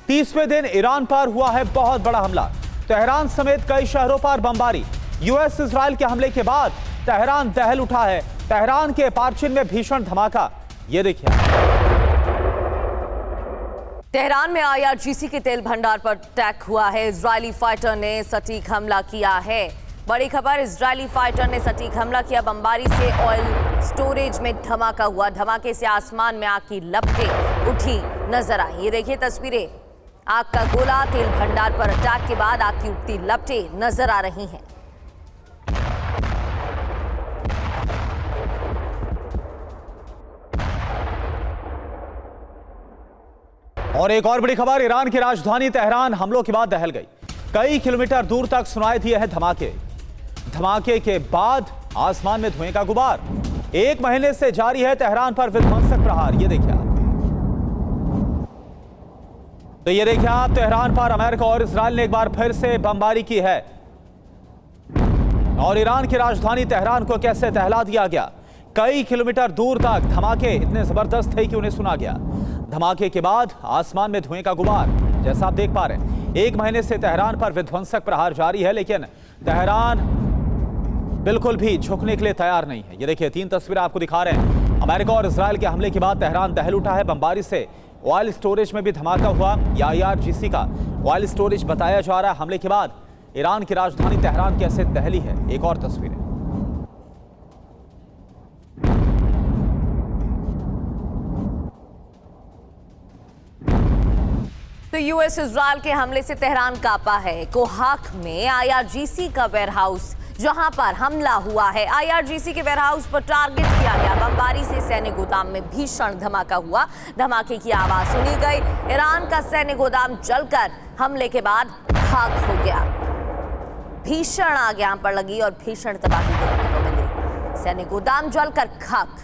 30वें दिन ईरान पर हुआ है बहुत बड़ा हमला। तेहरान समेत कई शहरों पर बमबारी। यूएस इजराइल के हमले के बाद तेहरान दहल उठा है। तेहरान के पार्चिन में भीषण धमाका, ये देखिए। तेहरान में आईआरजीसी के तेल भंडार पर अटैक हुआ है। इजरायली फाइटर ने सटीक हमला किया है। बड़ी खबर, इजरायली फाइटर ने सटीक हमला किया। बमबारी से ऑयल स्टोरेज में धमाका हुआ। धमाके से आसमान में आग की लपटें उठी नजर आई। ये देखिए तस्वीरें, आग का गोला, तेल भंडार पर अटैक के बाद आग की उठती लपटें नजर आ रही हैं। और एक और बड़ी खबर, ईरान की राजधानी तेहरान हमलों के बाद दहल गई। कई किलोमीटर दूर तक सुनाई दिए हैं धमाके। धमाके के बाद आसमान में धुएं का गुबार। 1 महीने से जारी है तेहरान पर विध्वंसक प्रहार, ये देखिए आप। तो ये देखिए आप, तेहरान पर अमेरिका और इजराइल ने एक बार फिर से बमबारी की है और ईरान की राजधानी तेहरान को कैसे दहला दिया गया। कई किलोमीटर दूर तक धमाके इतने जबरदस्त थे कि उन्हें सुना गया। धमाके के बाद आसमान में धुएं का गुबार, जैसा आप देख पा रहे हैं। 1 महीने से तेहरान पर विध्वंसक प्रहार जारी है, लेकिन तेहरान बिल्कुल भी झुकने के लिए तैयार नहीं है। ये देखिए 3 तस्वीरें आपको दिखा रहे हैं। अमेरिका और इजराइल के हमले के बाद तेहरान दहल उठा है। बमबारी से ऑयल स्टोरेज में भी धमाका हुआ। या आईआरजीसी का ऑयल स्टोरेज बताया जा रहा है। हमले के बाद ईरान की राजधानी तेहरान कैसे दहली है, एक और तस्वीरें। तो यूएस इजराइल के हमले से तेहरान कांपा है। कोहाक में आईआरजीसी का वेयरहाउस जहां पर हमला हुआ है, आईआरजीसी के वेयरहाउस पर टारगेट किया गया। बमबारी से सैन्य गोदाम में भीषण धमाका हुआ। धमाके की आवाज सुनी गई। ईरान का सैन्य गोदाम जलकर हमले के बाद खाक हो गया। भीषण आग यहां पर लगी और भीषण तबाही देखने को मिली। सैन्य गोदाम जलकर खाक।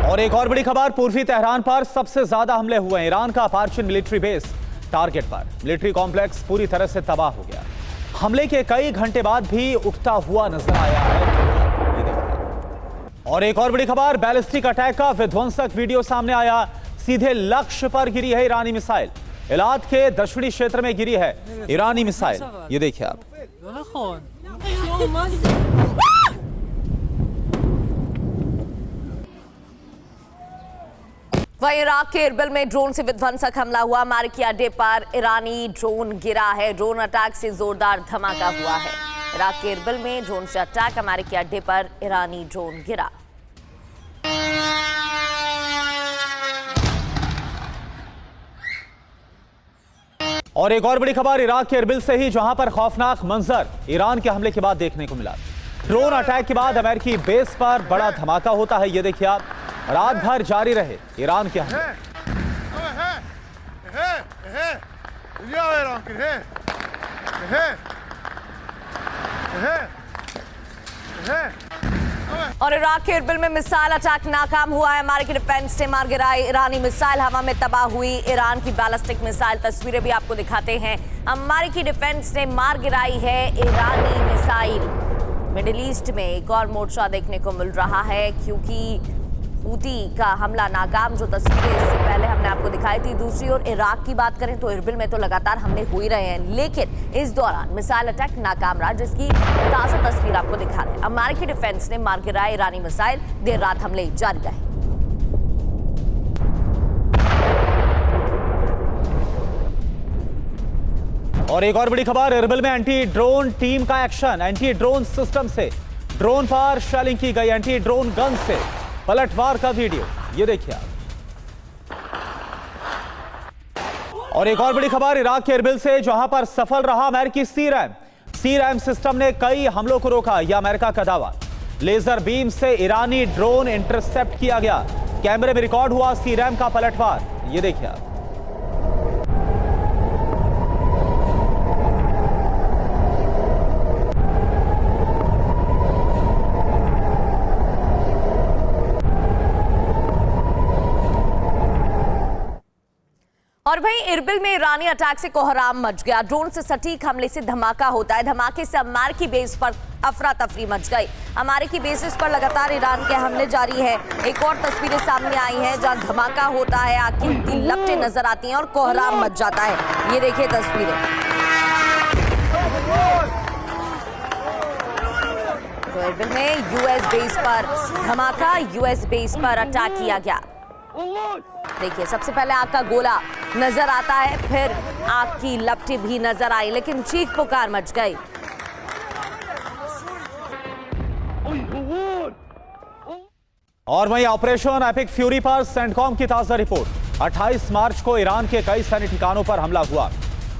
और एक और बड़ी खबर, पूर्वी तेहरान पर सबसे ज्यादा हमले हुए हैं। ईरान का पार्चिन मिलिट्री बेस टारगेट पर। मिलिट्री कॉम्प्लेक्स पूरी तरह से तबाह हो गया। हमले के कई घंटे बाद भी उठता हुआ नजर आया है। ये देखिए। और एक और बड़ी खबर, बैलिस्टिक अटैक का विध्वंसक वीडियो सामने आया। सीधे लक्ष्य पर गिरी है ईरानी मिसाइल। इलाद के दक्षिणी क्षेत्र में गिरी है ईरानी मिसाइल, ये देखिए आप। वहीं इराक के इरबिल में ड्रोन से विध्वंसक हमला हुआ। अमेरिकी अड्डे पर ईरानी ड्रोन गिरा है। ड्रोन अटैक से जोरदार धमाका हुआ है। इराक के इरबिल में ड्रोन से अटैक, अमेरिकी अड्डे पर ईरानी ड्रोन गिरा। और एक और बड़ी खबर, इराक के इरबिल से ही जहां पर खौफनाक मंजर ईरान के हमले के बाद देखने को मिला। ड्रोन अटैक के बाद अमेरिकी बेस पर बड़ा धमाका होता है, ये देखिए आप। रात भर जारी रहे ईरान के हमले। और इराक के इरबिल में मिसाइल अटैक नाकाम हुआ है। अमेरिकी डिफेंस ने मार गिराई ईरानी मिसाइल। हवा में तबाह हुई ईरान की बैलिस्टिक मिसाइल। तस्वीरें भी आपको दिखाते हैं। अमेरिकी डिफेंस ने मार गिराई है ईरानी मिसाइल। मिडिल ईस्ट में एक और मोर्चा देखने को मिल रहा है, क्योंकि हूती का हमला नाकाम, जो तस्वीरें इससे पहले हमने आपको दिखाई थी। दूसरी ओर इराक की बात करें तो इरबिल में तो लगातार हमले हो ही रहे हैं, लेकिन इस दौरान मिसाइल अटैक नाकाम रहा, जिसकी ताज़ा तस्वीर आपको दिखा रहे हैं। अमेरिकी डिफेंस ने मार गिराए ईरानी मिसाइल। देर रात हमले जारी रहे। और एक और बड़ी खबर, इरबिल में एंटी ड्रोन टीम का एक्शन। एंटी ड्रोन सिस्टम से ड्रोन पर शेलिंग की गई। एंटी ड्रोन गन से पलटवार का वीडियो, ये देखिए आप। और एक और बड़ी खबर, इराक के इरबिल से जहां पर सफल रहा अमेरिकी सी रैम सिस्टम ने कई हमलों को रोका, यह अमेरिका का दावा। लेजर बीम से ईरानी ड्रोन इंटरसेप्ट किया गया। कैमरे में रिकॉर्ड हुआ सी रैम का पलटवार, ये देखिए आप। और वहीं इरबिल में ईरानी अटैक से कोहराम मच गया। ड्रोन से सटीक हमले से धमाका होता है। धमाके से अमेरिकी बेस पर अफरा तफरी मच गई। अमेरिकी बेसिस पर लगातार ईरान के हमले जारी है। एक और तस्वीरें सामने आई हैं जहां धमाका होता है, आग की लपटें नजर आती हैं और कोहराम मच जाता है। ये देखिए तस्वीरें। तो एरबिल में यूएस बेस पर धमाका, यूएस बेस पर अटैक किया गया। देखिए सबसे पहले आग का गोला नजर आता है, फिर आग की लपटें भी नजर आई, लेकिन चीख पुकार मच गई। और वहीं ऑपरेशन एपिक फ्यूरी पर सेंटकॉम की ताजा रिपोर्ट। 28 मार्च को ईरान के कई सैन्य ठिकानों पर हमला हुआ।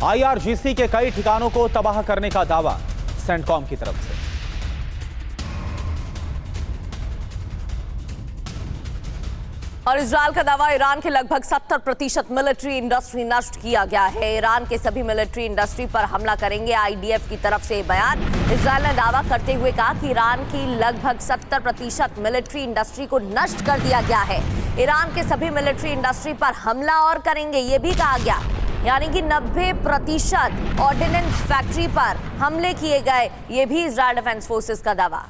IRGC के कई ठिकानों को तबाह करने का दावा सेंटकॉम की तरफ से। और इजरायल का दावा, ईरान के लगभग 70% मिलिट्री इंडस्ट्री नष्ट किया गया है। ईरान के सभी मिलिट्री इंडस्ट्री पर हमला करेंगे IDF की तरफ से बयान। इजरायल ने दावा करते हुए कहा कि ईरान की लगभग 70% मिलिट्री इंडस्ट्री को नष्ट कर दिया गया है। ईरान के सभी मिलिट्री इंडस्ट्री पर हमला और करेंगे, ये भी कहा गया। यानी कि 90% ऑर्डिनेंस फैक्ट्री पर हमले किए गए, ये भी इजरायल डिफेंस फोर्सेस का दावा।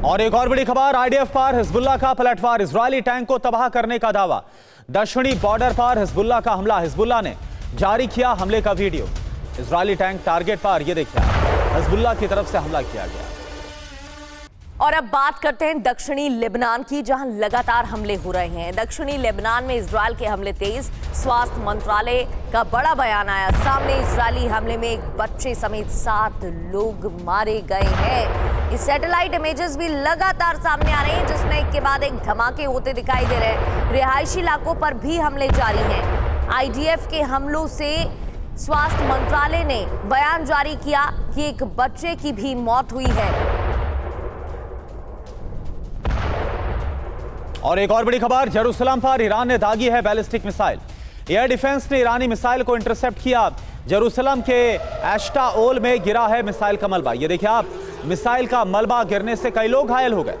और एक और बड़ी खबर, IDF पर हिजबुल्लाह का पलटवार, इजरायली टैंक को तबाह करने का दावा। दक्षिणी बॉर्डर पर हिजबुल्लाह का हमला, हिजबुल्लाह ने जारी किया हमले का वीडियो। इजरायली टैंक टारगेट पर, यह देखिए हिजबुल्लाह की तरफ से हमला किया गया। और अब बात करते हैं दक्षिणी लेबनान की, जहां लगातार हमले हो रहे हैं। दक्षिणी लेबनान में इजरायल के हमले तेज, स्वास्थ्य मंत्रालय का बड़ा बयान आया सामने। इजरायली हमले में एक बच्चे समेत 7 लोग मारे गए हैं। ये सैटेलाइट इमेजेस भी लगातार सामने आ रहे हैं, जिसमें एक के बाद एक धमाके होते दिखाई दे रहे हैं। रिहायशी इलाकों पर भी हमले जारी हैं। IDF के हमलों से स्वास्थ्य मंत्रालय ने बयान जारी किया कि एक बच्चे की भी मौत हुई है। और एक और बड़ी खबर, जेरूसलम पर ईरान ने दागी है बैलिस्टिक मिसाइल। एयर डिफेंस ने ईरानी मिसाइल को इंटरसेप्ट किया। जेरूसलम के एस्टाओल में गिरा है मिसाइल का मलबा। ये देखिए आप, मिसाइल का मलबा गिरने से कई लोग घायल हो गए।